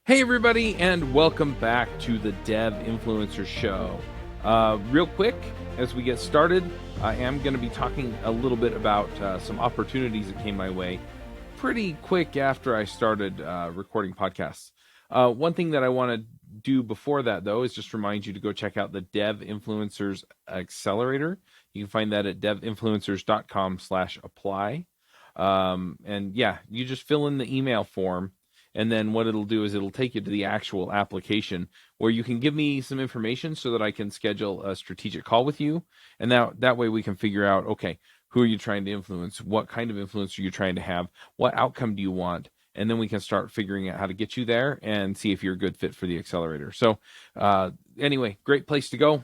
Hey everybody, and welcome back to the Dev Influencer Show. Real quick, as we get started, I am going to be talking a little bit about some opportunities that came my way pretty quick after I started recording podcasts. One thing that I want to do before that, though, is just remind you to go check out the Dev Influencers Accelerator. You can find that at devinfluencers.com/apply. And yeah, you just fill in the email form. And then what it'll do is it'll take you to the actual application where you can give me some information so that I can schedule a strategic call with you. And that way we can figure out, okay, who are you trying to influence? What kind of influence are you trying to have? What outcome do you want? And then we can start figuring out how to get you there and see if you're a good fit for the accelerator. So anyway, great place to go.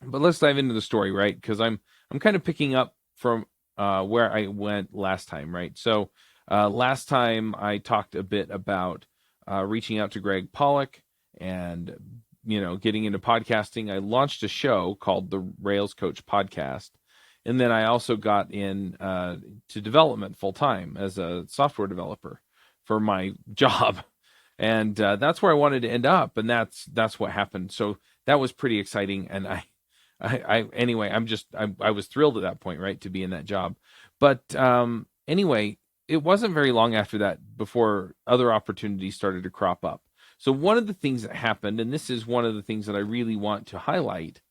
But let's dive into the story, right? Because I'm kind of picking up from where I went last time, right? So last time I talked a bit about reaching out to Greg Pollock and, getting into podcasting. I launched a show called the Rails Coach Podcast. And then I also got in to development full time as a software developer for my job. And that's where I wanted to end up. And that's what happened. So that was pretty exciting. And anyway, I was thrilled at that point, right, to be in that job. But anyway, it wasn't very long after that before other opportunities started to crop up. So one of the things that happened, and this is one of the things that I really want to highlight,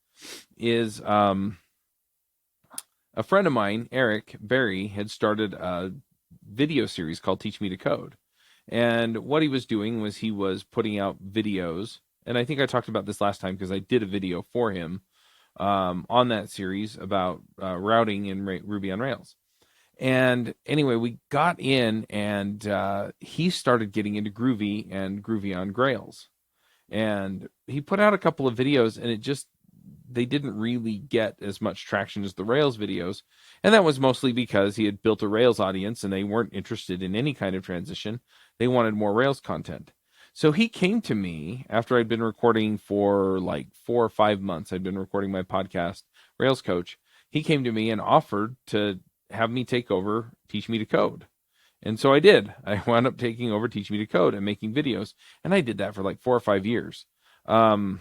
is a friend of mine, Eric Berry, had started a video series called Teach Me to Code. And what he was doing was he was putting out videos. And I think I talked about this last time because I did a video for him on that series about routing in Ruby on Rails. And anyway, we got in and he started getting into Groovy and Groovy on Grails. And he put out a couple of videos and they didn't really get as much traction as the Rails videos. And that was mostly because he had built a Rails audience and they weren't interested in any kind of transition. They wanted more Rails content. So he came to me after I'd been recording for like 4 or 5 months. I'd been recording my podcast, Rails Coach. He came to me and offered to have me take over Teach Me to Code. And so I did. I wound up taking over Teach Me to Code and making videos. And I did that for like 4 or 5 years. And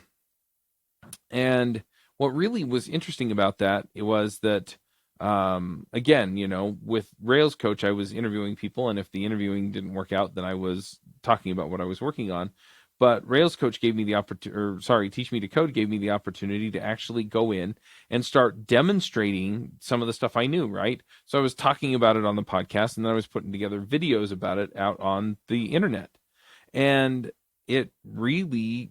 what really was interesting about that, it was that, again, with Rails Coach, I was interviewing people. And if the interviewing didn't work out, then I was talking about what I was working on. But Rails Coach gave me the opportunity, Teach Me to Code gave me the opportunity to actually go in and start demonstrating some of the stuff I knew, right? So I was talking about it on the podcast, and then I was putting together videos about it out on the internet. And it really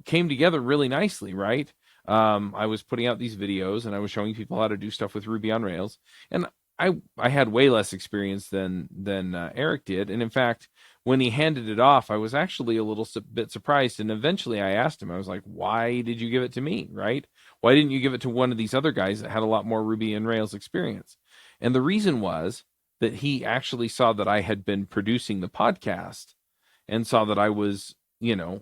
came together really nicely, right? I was putting out these videos, and I was showing people how to do stuff with Ruby on Rails. And I had way less experience than Eric did. And in fact, when he handed it off, I was actually a little bit surprised. And eventually I asked him, I was like, why did you give it to me, right? Why didn't you give it to one of these other guys that had a lot more Ruby and Rails experience? And the reason was that he actually saw that I had been producing the podcast and saw that I was, on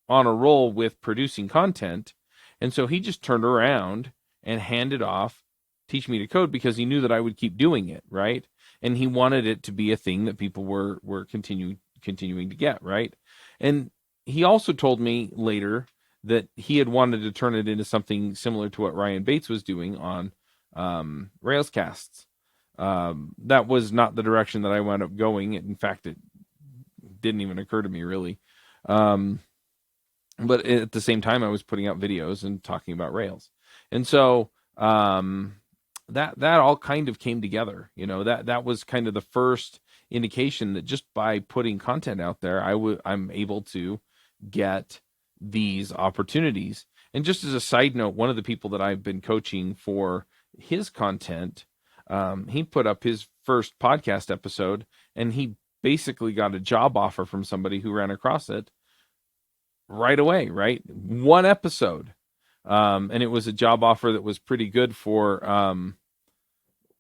a roll with producing content. And so he just turned around and handed off Teach Me to Code because he knew that I would keep doing it, right? And he wanted it to be a thing that people were continuing to get, right? And he also told me later that he had wanted to turn it into something similar to what Ryan Bates was doing on Railscasts. That was not the direction that I wound up going. In fact, it didn't even occur to me really. But at the same time, I was putting out videos and talking about Rails. And so that all kind of came together. That was kind of the first indication that just by putting content out there, I'm able to get these opportunities. And just as a side note, one of the people that I've been coaching for his content, he put up his first podcast episode, and he basically got a job offer from somebody who ran across it right away, right? One episode. And it was a job offer that was pretty good for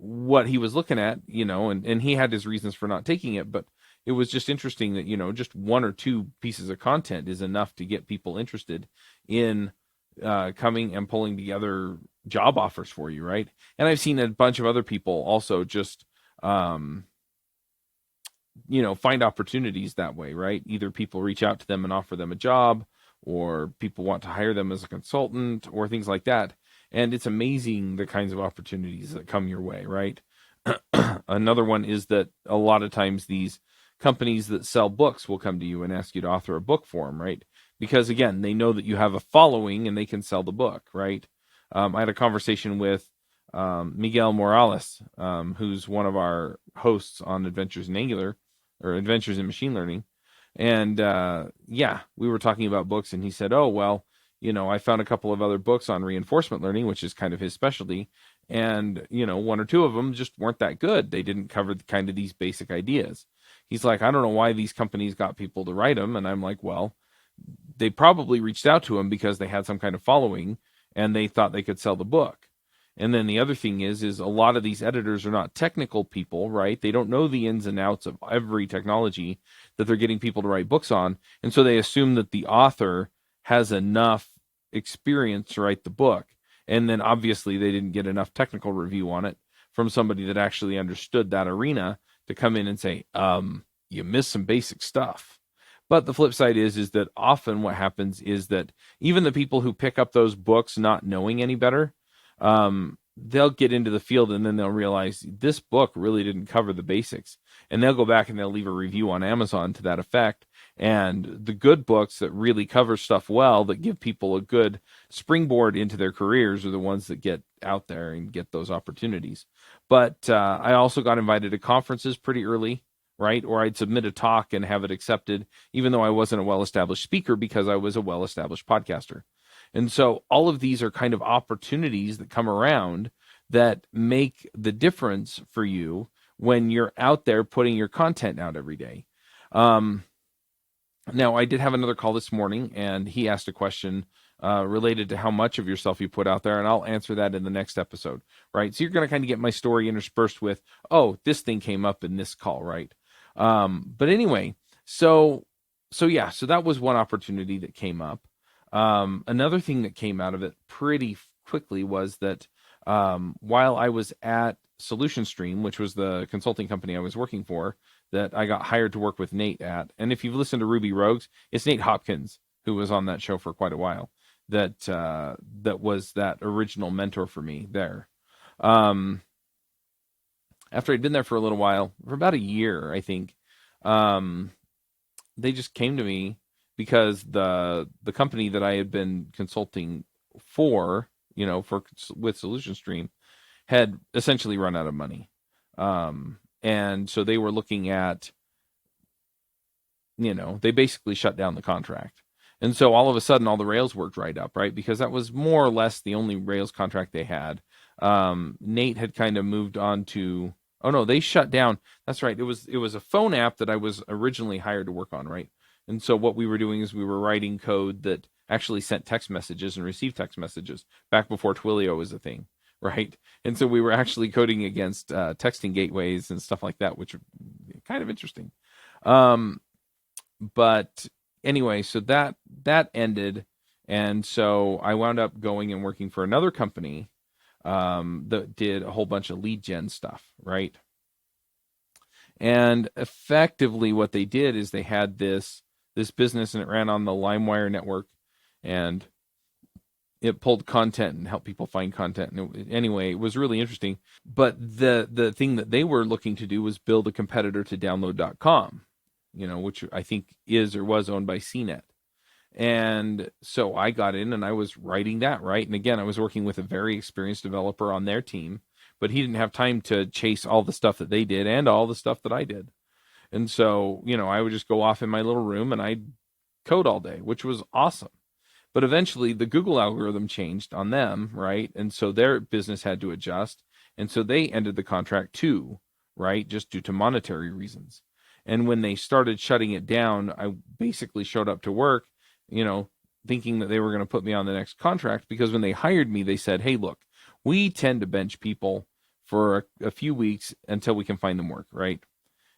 what he was looking at, and he had his reasons for not taking it, but it was just interesting that, just 1 or 2 pieces of content is enough to get people interested in coming and pulling together job offers for you, right? And I've seen a bunch of other people also just find opportunities that way, right? Either people reach out to them and offer them a job, or people want to hire them as a consultant, or things like that. And it's amazing the kinds of opportunities that come your way, right? Another one is that a lot of times these companies that sell books will come to you and ask you to author a book for them, right? Because again, they know that you have a following and they can sell the book, right? I had a conversation with Miguel Morales, who's one of our hosts on Adventures in Angular or Adventures in Machine Learning. And yeah, we were talking about books, and he said, "Oh, well, I found a couple of other books on reinforcement learning, which is kind of his specialty. And, one or two of them just weren't that good. They didn't cover kind of these basic ideas." He's like, "I don't know why these companies got people to write them." And I'm like, "Well, they probably reached out to him because they had some kind of following and they thought they could sell the book." And then the other thing is a lot of these editors are not technical people, right? They don't know the ins and outs of every technology that they're getting people to write books on. And so they assume that the author has enough experience to write the book. And then obviously they didn't get enough technical review on it from somebody that actually understood that arena to come in and say, you missed some basic stuff. But the flip side is that often what happens is that even the people who pick up those books not knowing any better, they'll get into the field and then they'll realize this book really didn't cover the basics. And they'll go back and they'll leave a review on Amazon to that effect. And the good books that really cover stuff well, that give people a good springboard into their careers, are the ones that get out there and get those opportunities. But I also got invited to conferences pretty early, right? Or I'd submit a talk and have it accepted, even though I wasn't a well-established speaker, because I was a well-established podcaster. And so all of these are kind of opportunities that come around that make the difference for you when you're out there putting your content out every day. Now, I did have another call this morning, and he asked a question related to how much of yourself you put out there, and I'll answer that in the next episode, right? So you're going to kind of get my story interspersed with, oh, this thing came up in this call, right? But anyway, so that was one opportunity that came up. Another thing that came out of it pretty quickly was that while I was at Solution Stream, which was the consulting company I was working for, that I got hired to work with Nate at. And if you've listened to Ruby Rogues, it's Nate Hopkins, who was on that show for quite a while, that was that original mentor for me there. After I'd been there for a little while, for about a year, I think, they just came to me because the company that I had been consulting for, with Solution Stream, had essentially run out of money. And so they were looking at, they basically shut down the contract. And so all of a sudden, all the Rails work dried up, right? Because that was more or less the only Rails contract they had. Nate had kind of moved on to, oh no, they shut down. That's right. It was a phone app that I was originally hired to work on, right? And so what we were doing is we were writing code that actually sent text messages and received text messages back before Twilio was a thing, right? And so we were actually coding against texting gateways and stuff like that, which are kind of interesting. But anyway, so that ended. And so I wound up going and working for another company that did a whole bunch of lead gen stuff, right? And effectively what they did is they had this business, and it ran on the LimeWire network, and it pulled content and helped people find content. And anyway, it was really interesting. But the thing that they were looking to do was build a competitor to download.com, which I think is or was owned by CNET. And so I got in and I was writing that, right? And again, I was working with a very experienced developer on their team, but he didn't have time to chase all the stuff that they did and all the stuff that I did. And so, I would just go off in my little room and I'd code all day, which was awesome. But eventually the Google algorithm changed on them, right? And so their business had to adjust. And so they ended the contract too, right? Just due to monetary reasons. And when they started shutting it down, I basically showed up to work, thinking that they were going to put me on the next contract, because when they hired me, they said, "Hey, look, we tend to bench people for a few weeks until we can find them work," right?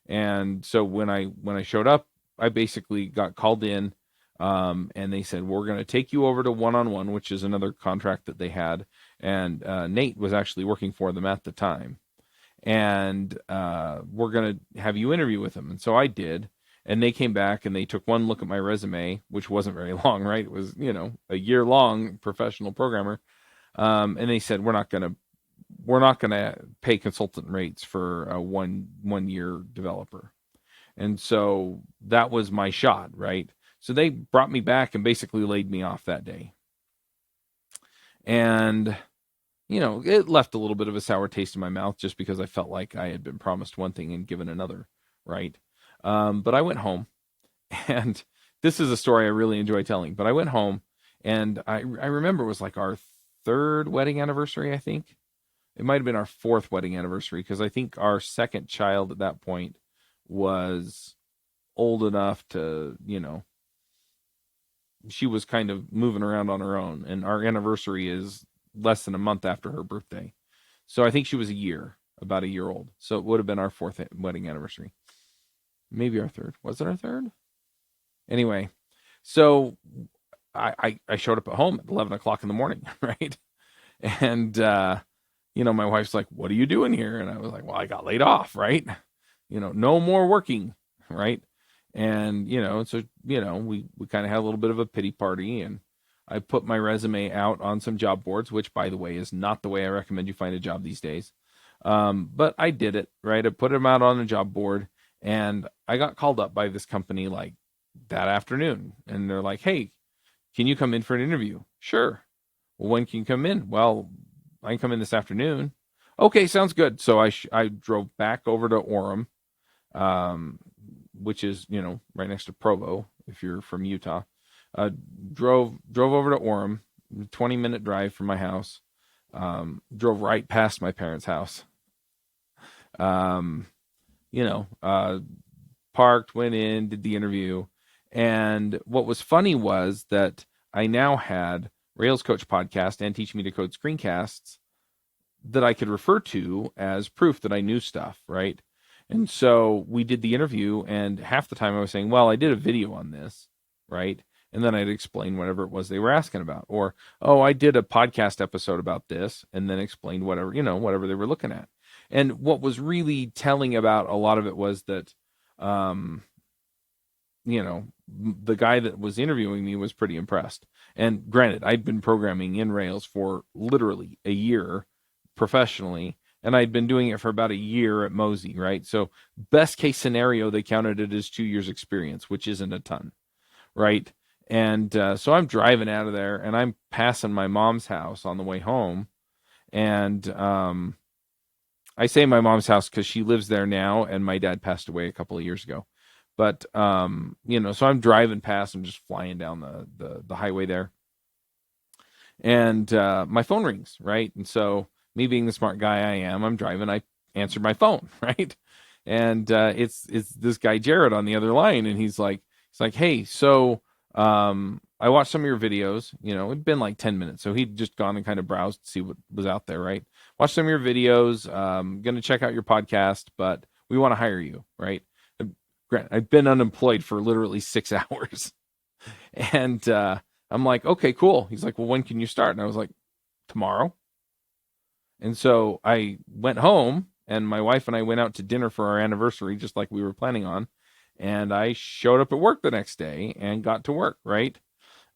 And so when I showed up, I basically got called in, and they said, "We're going to take you over to one-on-one," which is another contract that they had. And Nate was actually working for them at the time. and we're going to have you interview with them. And so I did. And they came back and they took one look at my resume, which wasn't very long, right? It was, a year long professional programmer. And they said, we're not gonna pay consultant rates for a one year developer. And so that was my shot, right? So they brought me back and basically laid me off that day. And it left a little bit of a sour taste in my mouth just because I felt like I had been promised one thing and given another, right? But I went home, and this is a story I really enjoy telling. But I went home, and I remember it was like our third wedding anniversary, I think. It might have been our fourth wedding anniversary because I think our second child at that point was old enough to, she was kind of moving around on her own. And our anniversary is less than a month after her birthday. So I think she was about a year old. So it would have been our fourth wedding anniversary. Maybe our third. Was it our third? Anyway, so I showed up at home at 11 o'clock in the morning, right? And, my wife's like, what are you doing here? And I was like, well, I got laid off, right? No more working, right? And, so, we kind of had a little bit of a pity party, and I put my resume out on some job boards, which, by the way, is not the way I recommend you find a job these days. But I did it, right? I put them out on a job board, and I got called up by this company like that afternoon. And they're like, hey, can you come in for an interview? Sure. Well, when can you come in? Well, I can come in this afternoon. Okay, sounds good. So I drove back over to Orem, which is, right next to Provo, if you're from Utah. Drove over to Orem, 20-minute drive from my house. Drove right past my parents' house. Parked, went in, did the interview. And what was funny was that I now had Rails Coach podcast and Teach Me to Code screencasts that I could refer to as proof that I knew stuff, right? And so we did the interview, and half the time I was saying, well, I did a video on this, right? And then I'd explain whatever it was they were asking about. Or, oh, I did a podcast episode about this, and then explained whatever they were looking at. And what was really telling about a lot of it was that, the guy that was interviewing me was pretty impressed. And granted, I'd been programming in Rails for literally a year professionally, and I'd been doing it for about a year at Mosey, right? So best case scenario, they counted it as 2 years experience, which isn't a ton, right? And so I'm driving out of there, and I'm passing my mom's house on the way home. And I say my mom's house because she lives there now, and my dad passed away a couple of years ago. But, so I'm driving past, I'm just flying down the highway there. And my phone rings, right? And so me being the smart guy I am, I'm driving, I answer my phone, right? And it's this guy Jared on the other line, and he's like, hey, so I watched some of your videos. It'd been like 10 minutes, so he'd just gone and kind of browsed to see what was out there, right? Watched some of your videos, gonna check out your podcast, but we want to hire you, right? I've been unemployed for literally 6 hours. And I'm like, okay, cool. He's like, well, when can you start? And I was like, tomorrow. And so I went home, and my wife and I went out to dinner for our anniversary, just like we were planning on. And I showed up at work the next day and got to work, right?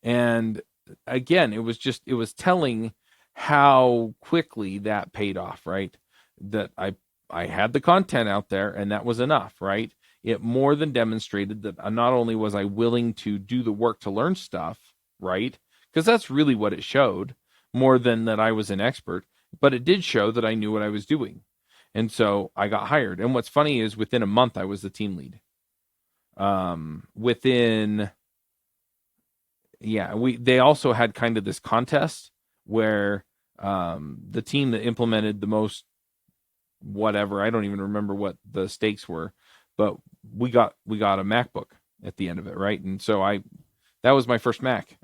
And again, it was telling how quickly that paid off, right? That I had the content out there, and that was enough, right? It more than demonstrated that not only was I willing to do the work to learn stuff, right? Because that's really what it showed, more than that I was an expert, but it did show that I knew what I was doing. And so I got hired. And what's funny is within a month, I was the team lead. They also had kind of this contest where the team that implemented the most whatever, I don't even remember what the stakes were, but we got a MacBook at the end of it, right? And so that was my first Mac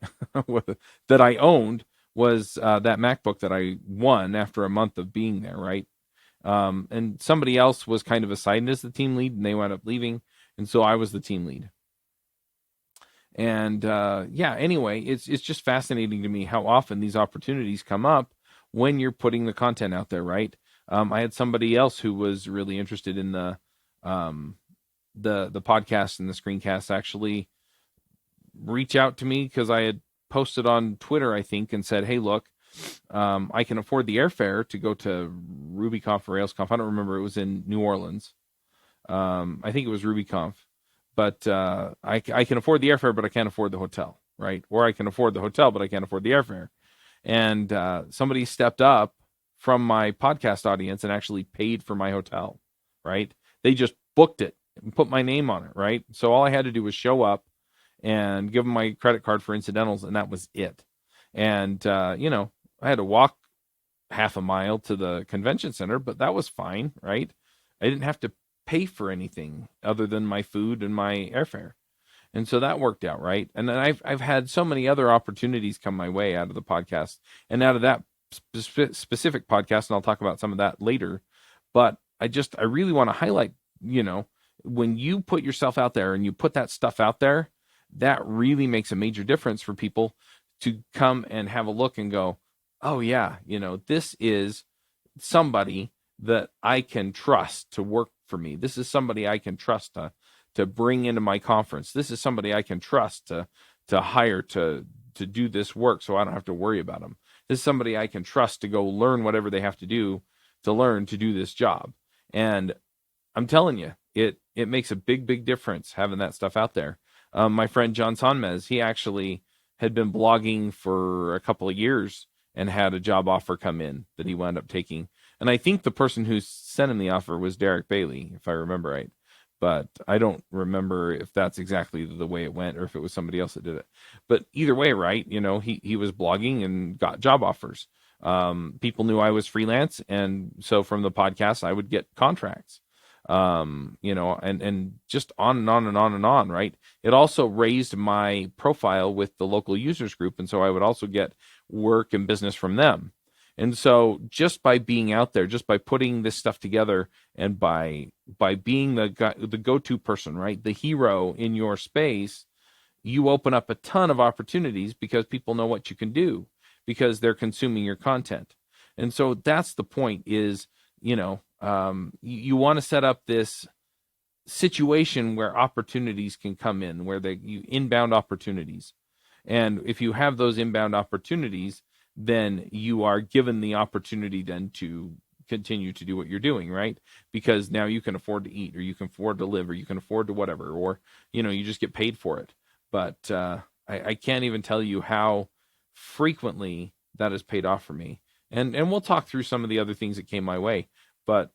that I owned, was that MacBook that I won after a month of being there, right? And somebody else was kind of assigned as the team lead, and they wound up leaving, and so I was the team lead. And anyway, it's just fascinating to me how often these opportunities come up when you're putting the content out there, right? I had somebody else who was really interested in the podcast and the screencast actually reach out to me because I had posted on Twitter, I think, and said, "Hey, look, I can afford the airfare to go to RubyConf or RailsConf. I don't remember. It was in New Orleans. I think it was RubyConf, but I can afford the airfare, but I can't afford the hotel, right? Or I can afford the hotel, but I can't afford the airfare." And somebody stepped up from my podcast audience and actually paid for my hotel, right? They just booked it and put my name on it, right? So all I had to do was show up and give them my credit card for incidentals, and that was it. And I had to walk half a mile to the convention center, but that was fine, right? I didn't have to pay for anything other than my food and my airfare. And so that worked out, right? And then I've had so many other opportunities come my way out of the podcast and out of that specific podcast, and I'll talk about some of that later. But I really want to highlight, when you put yourself out there and you put that stuff out there, that really makes a major difference for people to come and have a look and go, "Oh yeah, this is somebody that I can trust to work for me. This is somebody I can trust to bring into my conference. This is somebody I can trust to hire to do this work so I don't have to worry about them. This is somebody I can trust to go learn whatever they have to do to learn to do this job." And I'm telling you, it makes a big difference having that stuff out there. My friend John Sonmez, he actually had been blogging for a couple of years and had a job offer come in that he wound up taking. And I think the person who sent him the offer was Derek Bailey, if I remember right. But I don't remember if that's exactly the way it went or if it was somebody else that did it. But either way, right, he was blogging and got job offers. People knew I was freelance, and so from the podcast, I would get contracts. And just on and on and on and on, right? It also raised my profile with the local users group, and so I would also get work and business from them. And so just by being out there, just by putting this stuff together, and by being the go-to person, right, the hero in your space, you open up a ton of opportunities because people know what you can do because they're consuming your content. And so that's the point is, you want to set up this situation where opportunities can come in, where you inbound opportunities. And if you have those inbound opportunities, then you are given the opportunity then to continue to do what you're doing, right? Because now you can afford to eat, or you can afford to live, or you can afford to whatever, or, you just get paid for it. But I can't even tell you how frequently that has paid off for me. And we'll talk through some of the other things that came my way. But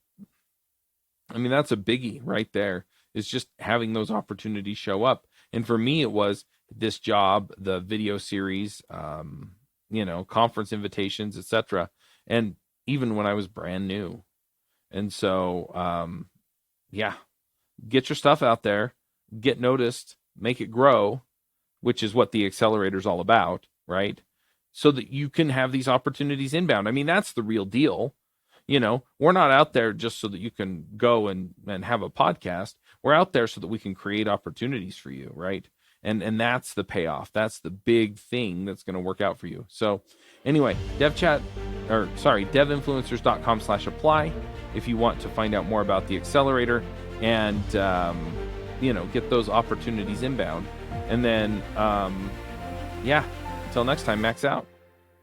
I mean, that's a biggie right there, is just having those opportunities show up. And for me, it was this job, the video series, conference invitations, etc. And even when I was brand new. And so, get your stuff out there, get noticed, make it grow, which is what the accelerator is all about, right? So that you can have these opportunities inbound. I mean, that's the real deal. We're not out there just so that you can go and have a podcast. We're out there so that we can create opportunities for you, right? And that's the payoff. That's the big thing that's going to work out for you. So anyway, devinfluencers.com/apply if you want to find out more about the accelerator and, get those opportunities inbound. And then, until next time, max out.